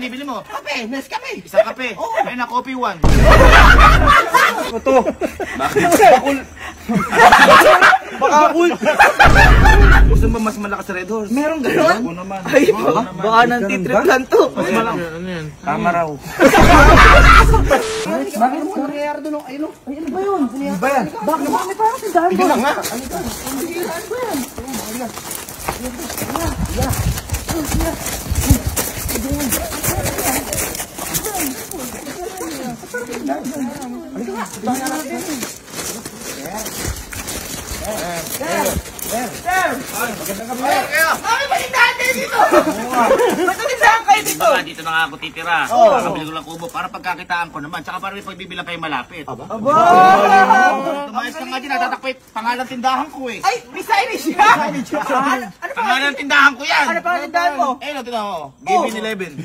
binibili mo? Kape, Nescafe. Isang kape? Oo. Ayun na, coffee one. Ito. Bakit? Bakul. Bakul. Gusto mo mas malakas sa Red Horse? Meron gano'n? Oo naman. Ay, baka nang-titrip lang to. Mas malang. Ano yan? Tama raw. Bakit mo nangyayari doon? Ayun, ano ba yun? Ano ba yan? Bakit naman may parang tindahan doon? Bigyan nga. Ano ba yan? Dito na nga ako titira. Kakabili ko lang kubo para pagkakitaan ko naman. Tsaka para may pagbibilang kayo malapit. Tumayos ka nga dyan, natatakpay pangalan tindahan ko eh. Ay, may signage siya! Pangalan tindahan ko yan! Ano pa ang tindahan mo? Eh, no, tindahan mo. Gavin 11.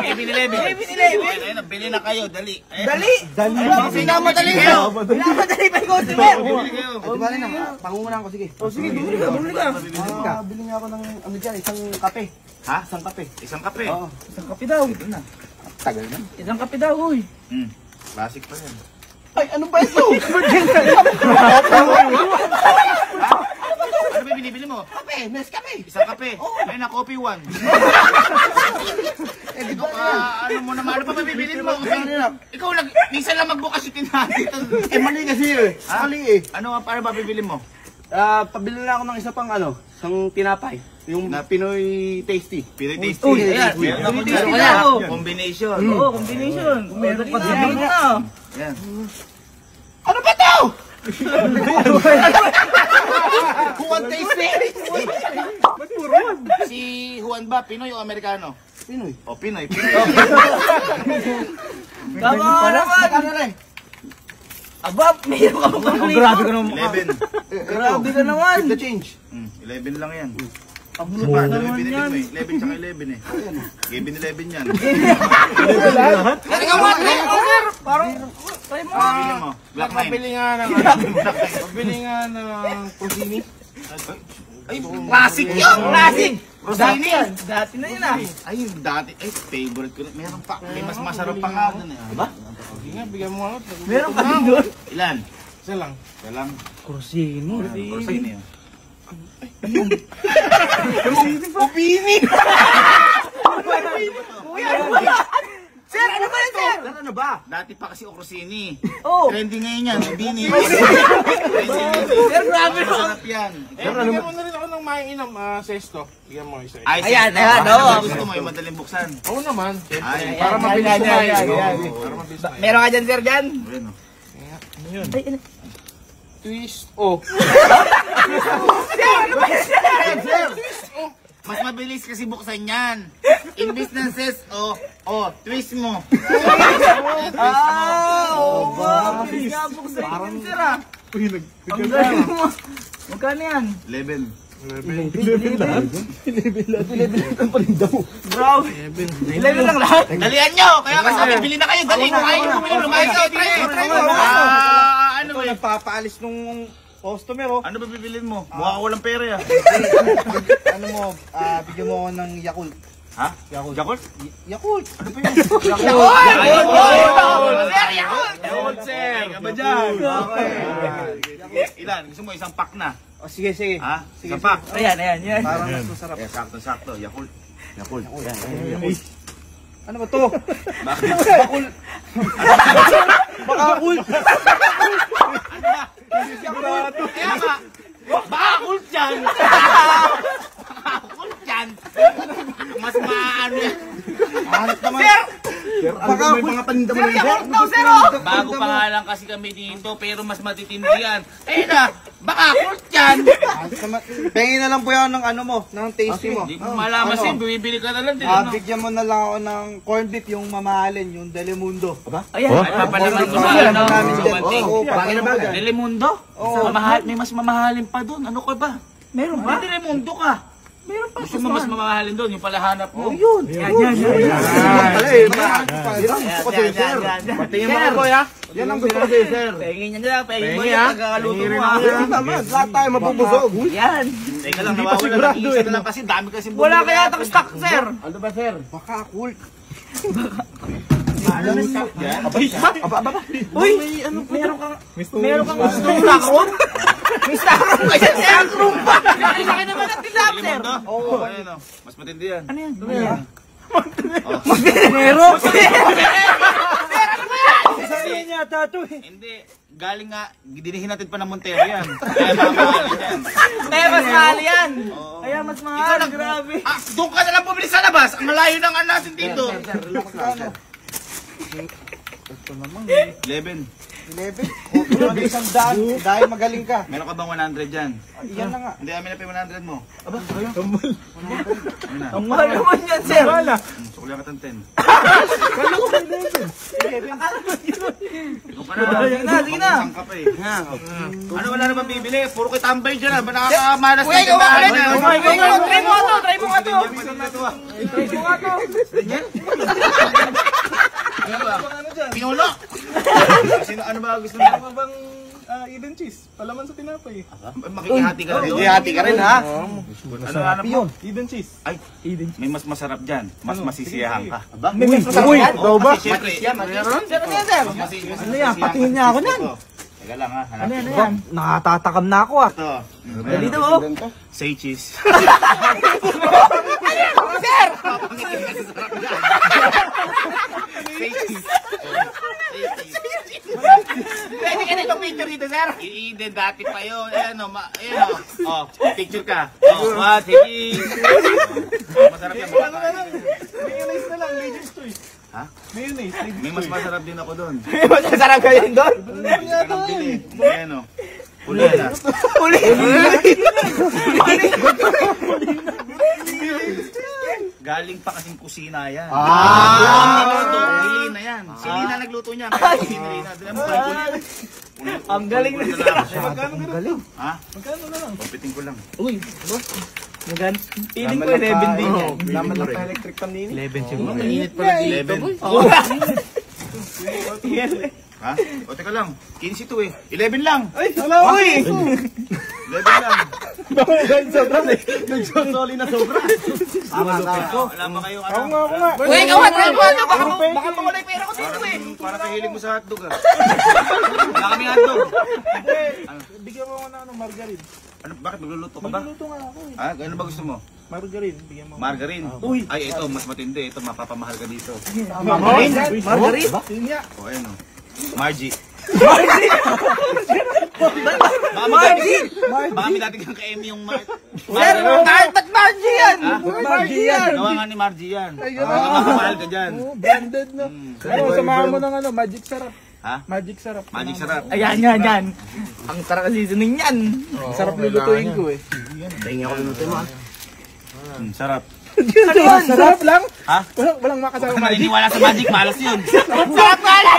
Gavin 11. Ayun, bili na kayo, dali. Dali! Pinamadali kayo! Pinamadali pa yung customer! Bili kayo. O, di ba rin pangungunahan ko, sige. O, sige, bumili ka. Bili nga ako ng, ano dyan, isang kape. Ha? Isang kape? Isang kape? Oo. Isang kape daw. Tagal na. Isang kape daw, uy. Classic pa yan. Ay, ano ba ito? Ano ba binibili mo? Kape, Nescafe. Isang kape? Ayun na, coffee one. Ikaw ka, ano mo naman, ano pa mabibili mo? Ikaw lang, minsan lang magbukas yung tindahan dito. Eh, mali kasi eh. Mali eh. Ano, paano ba bibili mo? Pabili na ako ng isa pang ano, isang tinapay. Yung Pinoy Tasty. Pinoy Tasty. Uy, ayan. Meron ako Pinoy Tasty dyan. na. Combination. Oo, combination. Meron pa din na. Yan. Ano ba ito? Juan Tasty. Ba't puro yan? Si Juan ba, Pinoy o Amerikano? Pinoy. O, Pinoy. Tama naman. Aba, mayroon ka pa pang grabe ka naman. 11. Grabe ka naman. Keep the change. 11 lang yan. Ang Ano mura ba naman binibili yan. mo eh? 11 tsaka 11 eh. Gavin 11 yan. Ikaw mo, order. Parang, try mo. Bili mo. Black 9. Pabili nga ng Prosini. Ay, classic yun! Classic! Rosini! Dati na yun ah. Ay, dati. Ay, favorite ko na. Meron pa. May mas masarap pa nga doon eh. Diba? Sige nga, bigyan mo ako. Meron pa din doon. Ilan? Isa lang. Isa lang. Kursini. Rosini yun. Upini! Sir, ano ba yan, sir? Ano ba? Dati pa kasi Okrosini. Oh. Trending ngayon yan. Bini. Sir, grabe no. Masarap yan. Bigyan mo na rin ako ng mainam, sesto. Bigyan mo isa. Ayan, oo. Gusto mo yung madaling buksan. Oo naman. Ay, Para mabilis kumain. Para mabilis kumain. Meron ka dyan, sir, dyan? Ayun, oh. Ano yun? Ay, ano? Twist o. Sir, ano ba yan, sir? Mas mabilis kasi buksan yan. In businesses, twist mo. Oo ba? Bilis nga buksan yan, sir ah. Ang galing mo. Magkano yan? 11. 11 lang lahat? Dalian nyo! Kaya kasi bibili na kayo. Dali, kumain nyo. Lumayan kayo. Try mo. Ano eh? Nagpapaalis nung customer oh. Ano ba bibilin mo? Mukha ko walang pera yan. Ano mo, bigyan mo ako ng Yakult. Ha? Yakult? Yakult! Ano pa yun? Yakult, sir! Aba dyan. Ilan? Gusto mo isang pack na? O sige. Ha? Isang pack? Ayan. Parang mas masarap. Sakto. Yakult. Yakult. Ano ba to? Bakit? Bakul! Kaya ba? Bakult yan! Bakult yan! Mas maano yan. Sir! Bakul! Mga paninda mo rin, sir! Sir! Bago pa nga lang kasi kami dito, pero mas matitindi yan. Eh na, bakult yan! Pengin na lang po yan ng ano mo, ng tasty mo. Hindi mo malaman siya, bibili ka na lang din. Bigyan mo na lang ako ng corned beef, yung mamahalin, yung Delimundo. Ayan, ay papalaman ko sa ano. Bakit na ba? Lilimundo? May mas mamahalin pa doon. Ano ka ba? Meron ba? Lilimundo ka. Gusto mo mas mamahalin doon, yung palahanap mo. Yun. Yan. Patingin mo ako, ya. Yan ang gusto ko sa'yo, sir. Pahingin niya nila, pahingin mo Pahingin, yan, ha? pagkakaluto Pahingin mo rin ha. ako. Yan naman, lahat tayo mabubusog. Yan. Teka lang, nawawala ng isa na lang kasi, dami kasi Wala kaya takos stock, sir. Ano ba, sir? Baka cool. Uy, Meron kang gusto ng stockroom? May stockroom ka yan, sir. Stockroom pa. Laki naman ang tinap, sir. Oo, ayun o. Mas matindi yan. Ano yan? Meron? Sabihin niya, tato eh. Hindi. Galing nga, dinihin natin pa ng Montero yan. Kaya mamahalin yan. Kaya mas mahal yan. Oo. Kaya mas Ikaw mahal. lang, Grabe. Ah, doon ka na lang bumili sa labas. Ang malayo ng ano natin dito. 11. 11. Okay, isang daan. Dahil magaling ka. Meron ka bang 100 dyan? Yan na nga. Hindi, amin na pa yung 100 mo. Ang mahal naman yan, sir. Sukuli ka ng 10. Ikaw pa na. Sige na. Isang ka pa eh. Ano, wala na bang bibili? Puro kayo tambay dyan ah. Ba nakakamalas Kuya, ikaw ka rin. Try mo nga to. Try mo nga to. Pinulo! Ano ba gusto mo? Ano bang Eden cheese? Palaman sa tinapay. Makikihati ka rin. Hati ka rin, ha? Ano hanap mo? Eden cheese. Ay, may mas masarap dyan. Mas masisiyahan ka. Uy, daw ba? Kasi syempre, Meron? Sir, ano yan, sir? ano yan? Patingin niya ako niyan. Teka lang ha, hanapin Ano yan, ko. ano yan? Nakatatakam na ako, ah. Ito. Dali daw, oh. Say cheese. Sir! Say cheese. Pwede ka na itong picture dito, sir. Eden, dati pa yun. Ayan o, ayan o. Oh, picture ka. Oh, what? Sige. Masarap yan. Mayonnaise na lang, ladies choice. Ha? Mayonnaise, ladies May mas masarap din ako doon. Masarap ka yun doon. Anong bili? Ayan o. Pula na. Galing pa kasing kusina yan. Hilina yan. Si Lina nagluto niya. Kaya si Lina. Dala mo kayo. Ang galing na siya. Magkano ka rin? Ha? Magkano na lang? Pagpiting ko lang. Uy, magan. Feeling ko 11 din yan. Laman lang sa electric pan nini. 11 siguro. Mainit pala 11. Oo. Ha? O teka lang. 15 to eh. 11 lang. Ay, wala Uy! 11 lang. Nagsosoli na sobra. Tama, tama. Wala ba kayo Ako ano? nga, ako nga. Uy, ikaw nga, try mo ano? Baka mawala yung pera ko dito eh. Para kahilig mo sa hotdog ah. Wala kami hotdog. Bigyan mo ako na margarine. Ano, bakit magluluto ka ba? Magluluto nga ako eh. Ha? Ano ba gusto mo? Margarine, bigyan mo. Margarine. Uy. Ay, ito, mas matindi. Ito, mapapamahal ka dito. Margarine? Margarine? O, ayun o. Margie. Margie! Baka may dati kang ka-Emmy yung Sir, ba't Margie yan? Ha? Margie yan! Gawa nga ni Margie yan. Baka mapapamahal ka dyan. Branded na. Ano, samahan mo ng ano, magic sarap. Ha? Magic sarap. Magic sarap. Ayan, yan, yan. Ang sarap ng seasoning yan. Sarap lulutuin ko eh. Sarap. Ano yan? Sarap lang? Ha? Walang makasama Kung magic. naniniwala sa magic, malas yun. Sarap nga lang!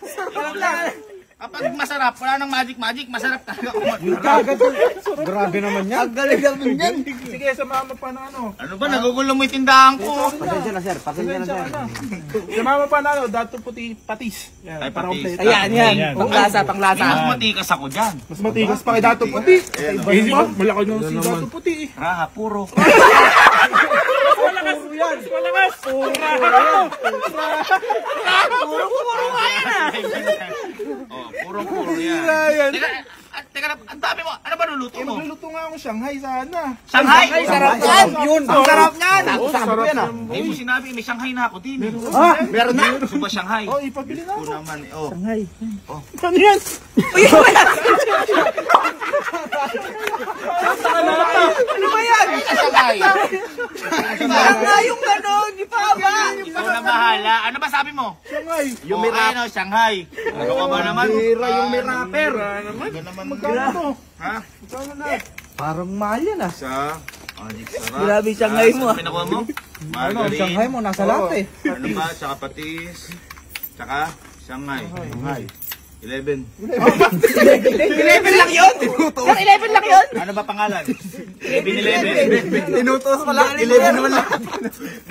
Sarap lang! Kapag masarap, wala nang magic, masarap talaga. Grabe naman yan. Ang galing naman yan. Sige, samahan mo pa na ano. Ano ba, nagugulo mo yung tindahan ko. Pasensya na, sir. Pasensya na, sir. Samahan mo pa na ano, dato puti patis. Yan, Ay, para patis. kompleto. Ayan, yan. Panglasa, panglasa. Mas matikas ako dyan. Mas matigas pa kay dato puti. Easy mo, malaki nung si dato puti eh. Raha, puro. Puro nga yan ah. Oh, puro yan. Teka lang, ang dami mo. Ano ba luluto Eh, mo? magluluto nga ako Shanghai sana. Shanghai! Ay, sarap yan. Yun. Ang sarap yan. Sabi ko yan, ah. Hindi mo sinabi, may Shanghai na ako din. Ha? Meron na? Gusto ba Shanghai? Oh, ipabili na Oo ako. naman. Oh. Ano yan? Ano ba yan? Shanghai. Sarap nga yung gano'n. Di pa ba? Ikaw na bahala. Ano ba sabi mo? Shanghai. Yung Ayun o, Shanghai. Ano ka ba naman? Bira yung may rapper. Ano naman? Magkano to? Ha? Magkano na? Parang mahal yan, ah. Sa magic sarap. Grabe, Shanghai mo, ah. Saan pinakuha mo? Ano, Margarine. Shanghai mo, nasa lahat, eh. Ano ba? Tsaka patis. Tsaka Shanghai. Shanghai. 11. 11 lang yun? Sir, 11 lang yun? Ano ba pangalan? 11. Tinutos ko lang, 11 naman lang.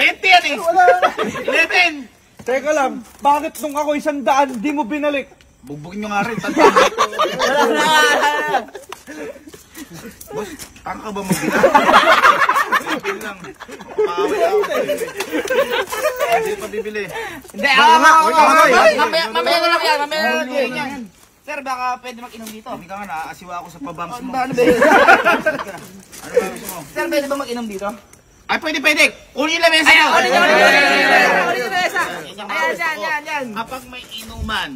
20 yan eh. 11. Teka lang, bakit nung ako 100, di mo binalik? Bugbugin nyo nga rin. Boss, tanga ka ba magbila? Bibili lang. Paaway ako. Hindi pa bibili. Hindi, mamaya na lang yan, mamaya na lang yan. Sir, baka pwede mag-inom dito. Hindi ka nga naaasiwa ako sa pabangs mo. Ano ba yun? Ano ba gusto mo? Sir, pwede ba mag-inom dito? Ay, pwede. Kunin yung lamesa nyo. Kunin yung mesa. Ayan. Kapag may inuman,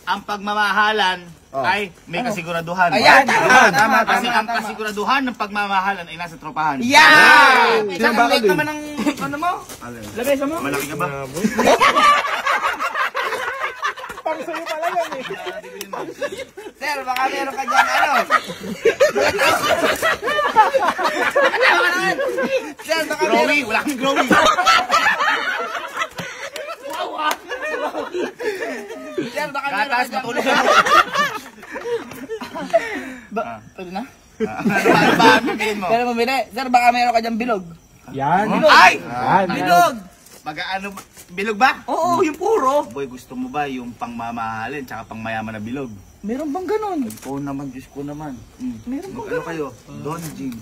ang pagmamahalan ay may kasiguraduhan. Ayan, Tama. Kasi ang kasiguraduhan ng pagmamahalan ay nasa tropahan. Yan! Sir, ang late naman ng ano mo? Lamesa mo? Malaki ka ba? Pang sa'yo pala yan eh. Sir, baka meron ka dyan, ano? Sir, baka meron. Growy, wala kang growy. Sir, baka meron ka Kataas, dyan. matulog ka. Pwede na? Ano ba ang bibilin mo? Pero mamili. Sir, baka meron ka dyan bilog. Yan. Ay! Bilog! Mag-ano, bilog ba? Oo, yung puro. Boy, gusto mo ba yung pangmamahalin tsaka pangmayaman na bilog? Meron bang ganun? Oo naman, Diyos ko naman. Meron bang Ano kayo? Don Jing.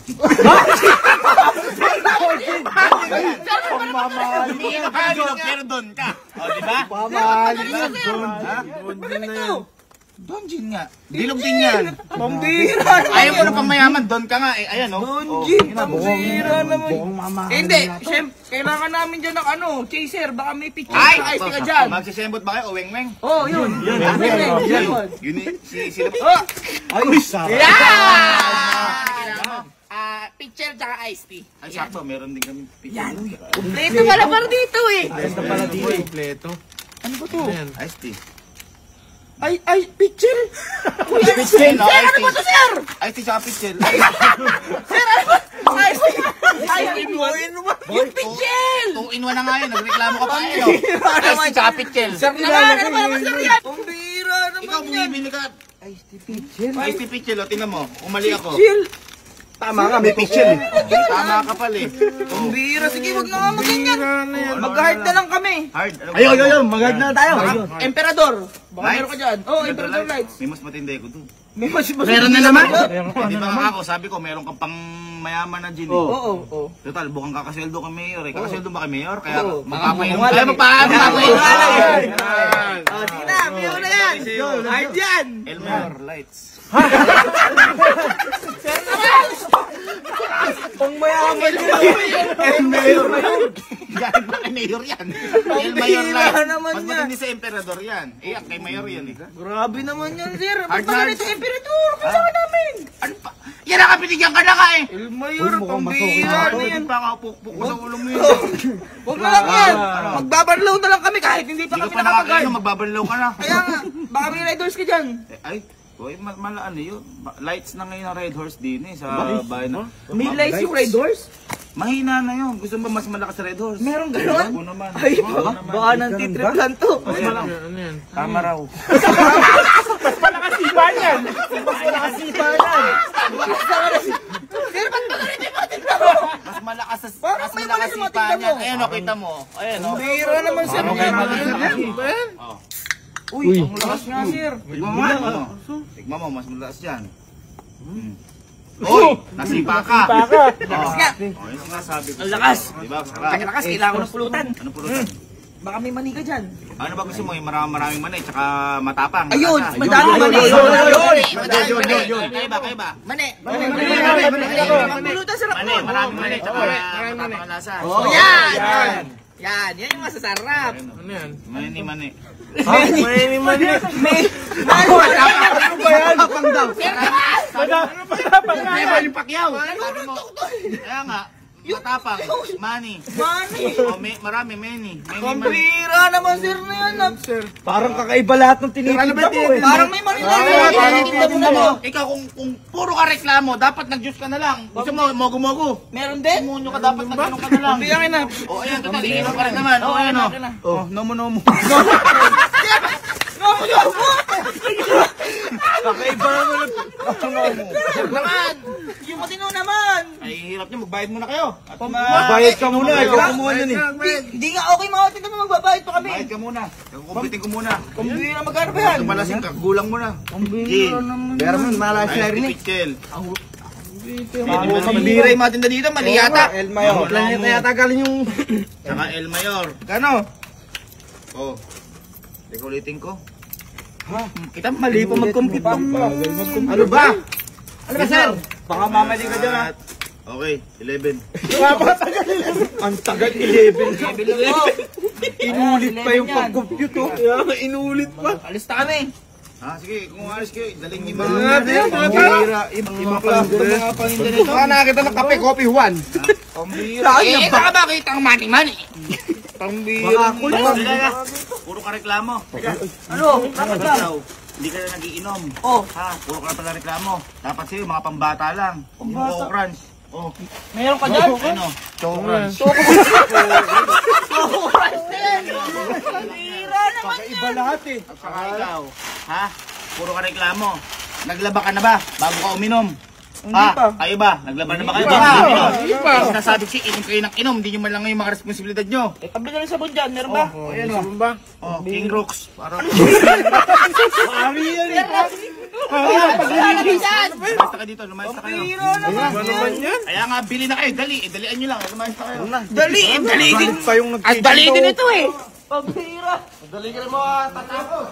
Umiinom ka, bilog, pero don ka. O, di ba? Pamahalin yan. Don Jing nga. Bilog din yan. Pambira! Ayaw mo na pangmayaman, don ka nga. Eh, ayan, o. Pambira naman. Buong mamahalin. Hindi, syempre, kailangan namin dyan ng ano, chaser, baka may picture Ay! sa ice ka dyan. Magsisembot ba kayo o weng-weng? Oo, yun. Yun. Yun eh, sila. Oh! Ay, sarap. Yan! Picture tsaka iced tea. Ay, sakto, meron din kami pizza. Yan. Kompleto pala para dito eh. Ayos na pala di eh. Kompleto. Ano ba to? Iced tea. Ay, picture? Kuya, Pitchel, no? sir, ano ba to, sir? Iced tea tsaka pitchel. Sir, ano ba? Iced tea. Yung picture! 2 in 1 na nga yun, nagreklamo ka pa kayo. Iced tea tsaka pitchel. Ano ba naman, sir, yan? Pambira Ikaw, naman yan. bumibili ka. Iced tea pitchel, o, tingnan mo. Umali ako. Tama nga, may picture eh. Tama ka pala eh. Pambira, sige, wag na nga maganyan. Mag-hard na lang kami. Hard. Ayun, maganda na tayo. Emperador. Baka Lights. meron ka dyan. Oo, Emperador Lights. May mas matindi ko doon. May mas Meron na naman. Di ba ako, sabi ko, meron kang pang mayaman na gin eh. Oo. Total, bukang kakasweldo kay Mayor eh. Kakasweldo ba kay Mayor? Kaya Oo. magpapainom Mga tayo. Magpapainom tayo. Sige na, meron na yan. Hard yan. El Mayor, lights. Pang mayaman yun. El Mayor. Galing ba kay Mayor yan? El Mayor Bihira lights. naman Mas yan. matindi sa Emperador yan. Eh, kay Mayor yan eh. Grabe naman yan, sir. Hard Ba't ba hard. ganito Emperador? Kailangan namin. Ano pa? Yan ang kapinigyan ka na ka eh. El Mayor, mukhang pambira na Hindi yan. pa nga pukpuk ko sa ulo mo yun. Huwag na lang yan. Magbabarlaw na lang kami kahit hindi pa Hindi kami ka pa nakatagal. nakakain, magbabanlaw ka na. Kaya nga, baka may riders ka dyan. Ay, boy, malaan eh yun. Lights na ngayon ang Red Horse din eh, sa bahay na. May lights yung riders? Mahina na yun. Gusto mo mas malakas sa Red Horse? Meron gano'n? Oo naman. Ay, Oo naman. baka nang titrip lang to. Tama raw. Nakasipan yan. Nakasipan yan. Sir, ba't ba ganito yung mga tinta mo? Mas malakas sa Parang mas may malakas mali sa mga sipa tingnan niyan. mo. Ayan o, kita mo. Ayan o. Bira naman, sir. Parang may mali sa Oh. Uy, ang lakas nga, sir. Tignan mo nga. Tignan mo, mas malakas yan. Uy, nasipa ka. Lakas nga. O, yun ang nga sabi ko. Ang lakas. Diba, sarap. Kaya lakas, kailangan ko ng pulutan. Ano pulutan? Baka may mani ka dyan. Ano ba gusto mo? Yung maraming manay, tsaka matapang. Ayun, Matapang. madaming mani. Madaming mani. Kaya ba? Mani. Mani. Pulutan, sarap Mani, mo. maraming mani, tsaka matapang ang lasa. Oh, yan. Yan yung masasarap. Mani. Mani. Ano ba yan? Diba yung pakyaw? Sabi mo, kaya nga, matapang, mani. Mani. O, marami, many. Pambira naman, sir, na yan. Sir. Parang kakaiba lahat ng tinitinda mo eh. Parang may mani na mo. Ikaw, kung puro ka reklamo, dapat nag-juice ka na lang. Gusto mo, mogo-mogo. Meron din? Munyo ka, dapat nag-ano ka na lang. Biyakin na. O, ayan, total, iinom ka rin naman. O, ayan o. Okay na. O, nomo. No, Kakaiba naman. Naman! Yung matino naman! Ay, hirap niyo. Magbayad muna kayo. At Bayad ka muna. Ikaw kumuha nun eh. Hindi nga okay mga matino na magbabayad pa kami. Bayad ka muna. Kukumpitin ko muna. Pambira magkano ba yan? Tumalasing ka. Gulang mo na. Pambira naman. Pero man, malas Ay, na rin eh. Pichel. Pambira yung mga tinda dito, mali yata. El Mayor. Planeta yata galing yung... Saka El Mayor. Gano? Oh. Teka ulitin ko. Kita mali pa mag-compute tong... Ano ba? Ano ba, sir? Baka mamali ka dyan ha. Okay, 11. Ang tagal 11. Bilo. Inulit pa yung pag-compute oh. Inulit pa. Alis na kami. Ha, sige, kung alis kayo, daling niyo Ibang klase ng mga paninda nito. Baka nakakita ng kape, coffee Juan. Eh, saka bakit ang money? Pambira. Puro ka reklamo. Ano? Bakit ba? Ikaw, hindi ka na nagiinom. Oh, Ha, puro ka na pala reklamo. Dapat sa'yo, mga pambata lang. Yung Coke Crunch. Oh, meron ka dyan? ano? Coke Crunch. Pambira naman. Iba lahat eh. At saka ikaw, ha? Puro ka reklamo. Naglaba ka na ba bago ka uminom? Hindi pa. Kayo ba? Naglaba na ba kayo bago uminom? Kasi nasabi ko inom kayo ng inom, hindi nyo man lang yung mga responsibilidad nyo. Eh, tabi na rin sabon dyan, meron ba? Ayan o. Oh, King Rooks. Para Mami yan eh. lumayas na kayo dito, lumayas na kayo. Ano naman yan? Kaya nga, bili na kayo, dali. Dalian nyo lang, lumayas na kayo. Dali din pa yung At dali din ito eh. Pambira. Dali ka rin mga tatapos.